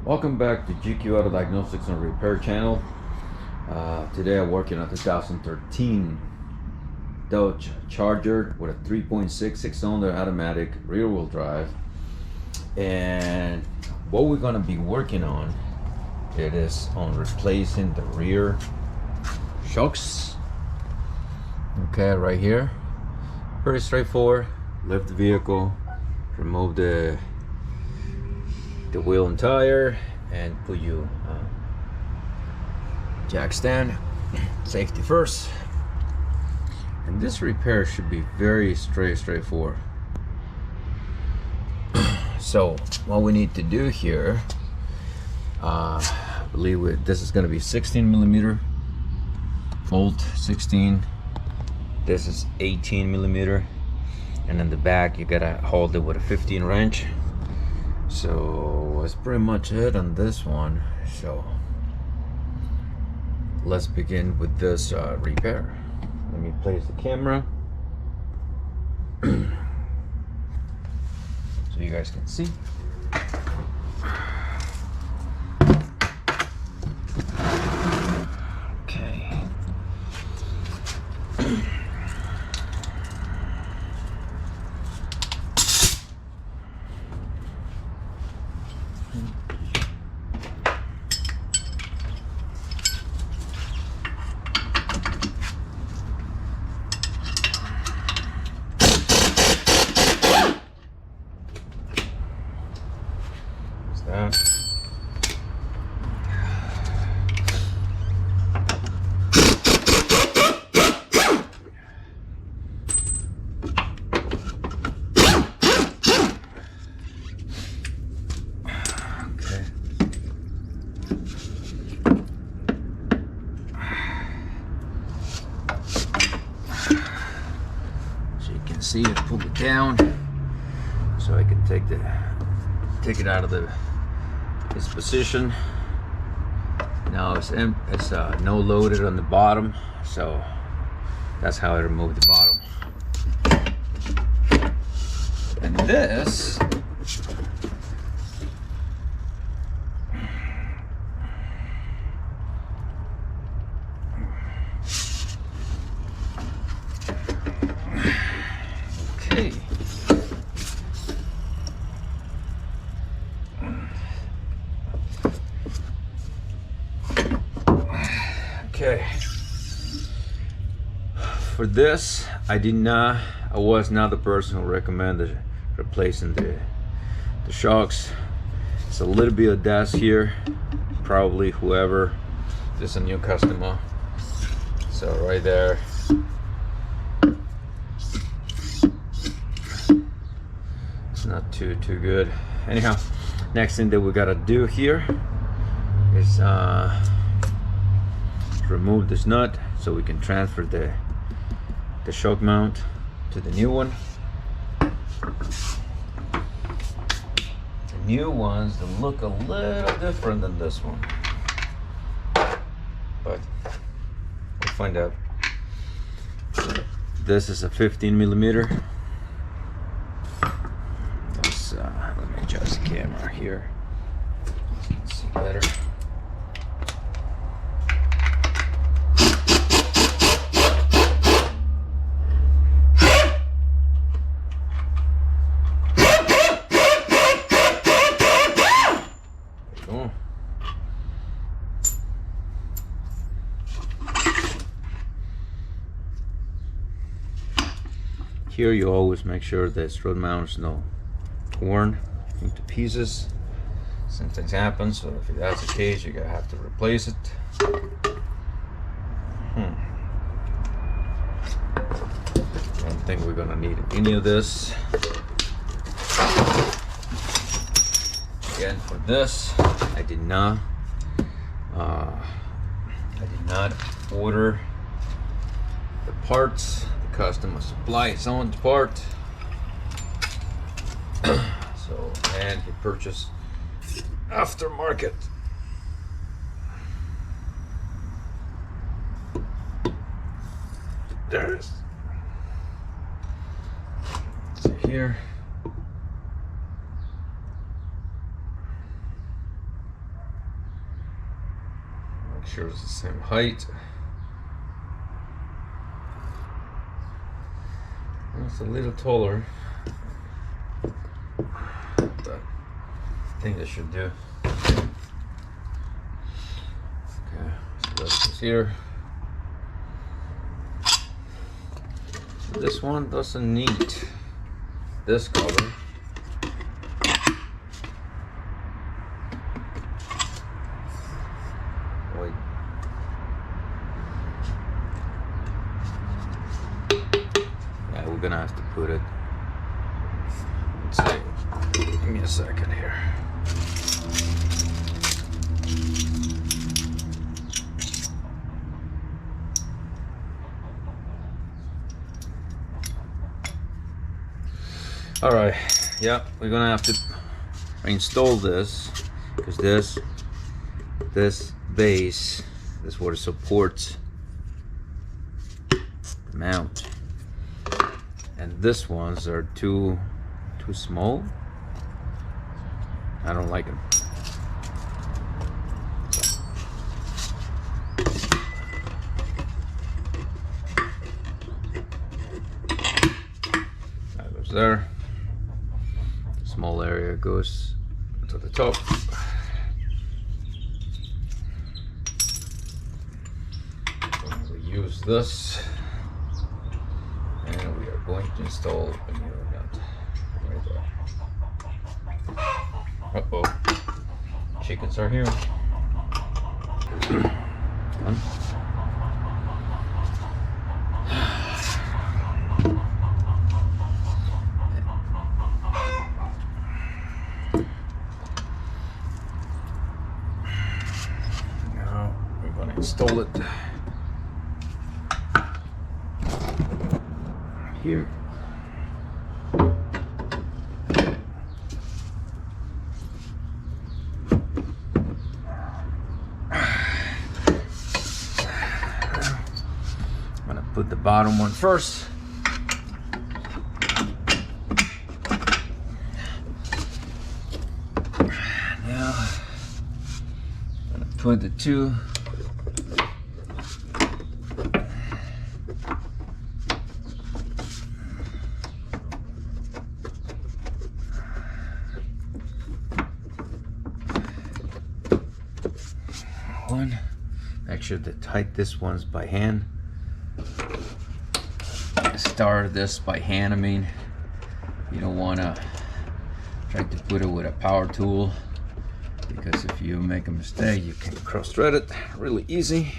Welcome back to GQ Auto Diagnostics and Repair channel. Today I'm working on 2013 Dodge Charger with a 3.6 6-cylinder automatic rear-wheel drive. And what we're going to be working on, it is on replacing the rear shocks. Okay, right here. Pretty straightforward. Lift the vehicle, remove the wheel and tire, and put you jack stand. Safety first. And this repair should be very straightforward. So what we need to do here, I believe this is going to be 16 millimeter bolt, 16. This is 18 millimeter, and in the back you gotta hold it with a 15 wrench. So that's pretty much it on this one. So let's begin with this repair. Let me place the camera so you guys can see. Okay. That. Okay. So you can see it, pull it down so I can take it out of this position. Now it's no loaded on the bottom, so that's how I remove the bottom. And this okay. Okay, for this I was not the person who recommended replacing the shocks. It's a little bit of dust here, probably whoever this is a new customer. So right there, it's not too good. Anyhow, next thing that we gotta do here is remove this nut so we can transfer the shock mount to the new one. The new ones, they look a little different than this one, but we'll find out. This is a 15 millimeter. Let me adjust the camera here so you can see better. Here you always make sure that strut mount is not torn into pieces. Sometimes happens, so if that's the case, you're gonna have to replace it. Don't think we're gonna need any of this. Again, for this, I did not order the parts. The customer supply his own part. So, and he purchased aftermarket. There it is. So here sure it's the same height. It's a little taller, but I think this should do. Okay, so that's this here. This one doesn't need this color. Wait. Yeah, we're gonna have to put it. Let's see. Give me a second here. All right, yeah, we're gonna have to install this because this base, this is what it supports the mount, and this ones are too small. I don't like them. That goes there. Small area goes to the top. We use this, and we are going to install a new nut right there. Uh-oh, chickens are here. One. Install it here. I'm gonna put the bottom one first. Now I'm gonna put the two one. Make sure to tighten this one's by hand. Start this by hand. I mean, you don't want to try to put it with a power tool, because if you make a mistake, you can cross thread it really easy,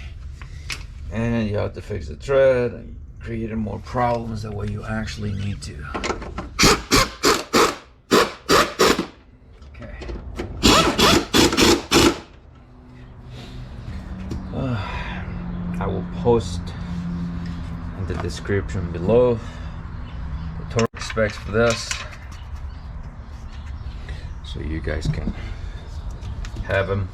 and you have to fix the thread and create more problems than what you actually need to. I will post in the description below the torque specs for this, so you guys can have them.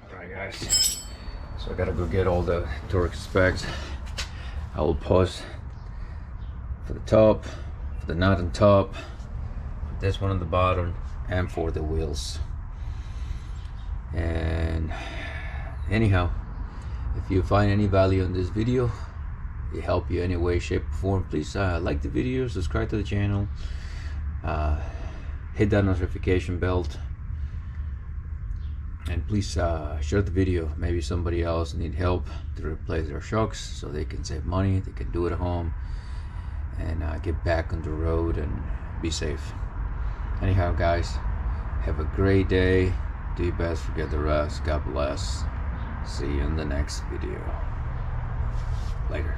Alright guys, so I gotta go get all the torque specs. I will post for the top, for the nut on top, for this one on the bottom, and for the wheels. And anyhow, if you find any value in this video, it help you any way, shape, or form, please like the video, subscribe to the channel, hit that notification bell, and please share the video. Maybe somebody else need help to replace their shocks, so they can save money, they can do it at home, and get back on the road and be safe. Anyhow guys, have a great day, do your best, forget the rest, God bless, see you in the next video, later.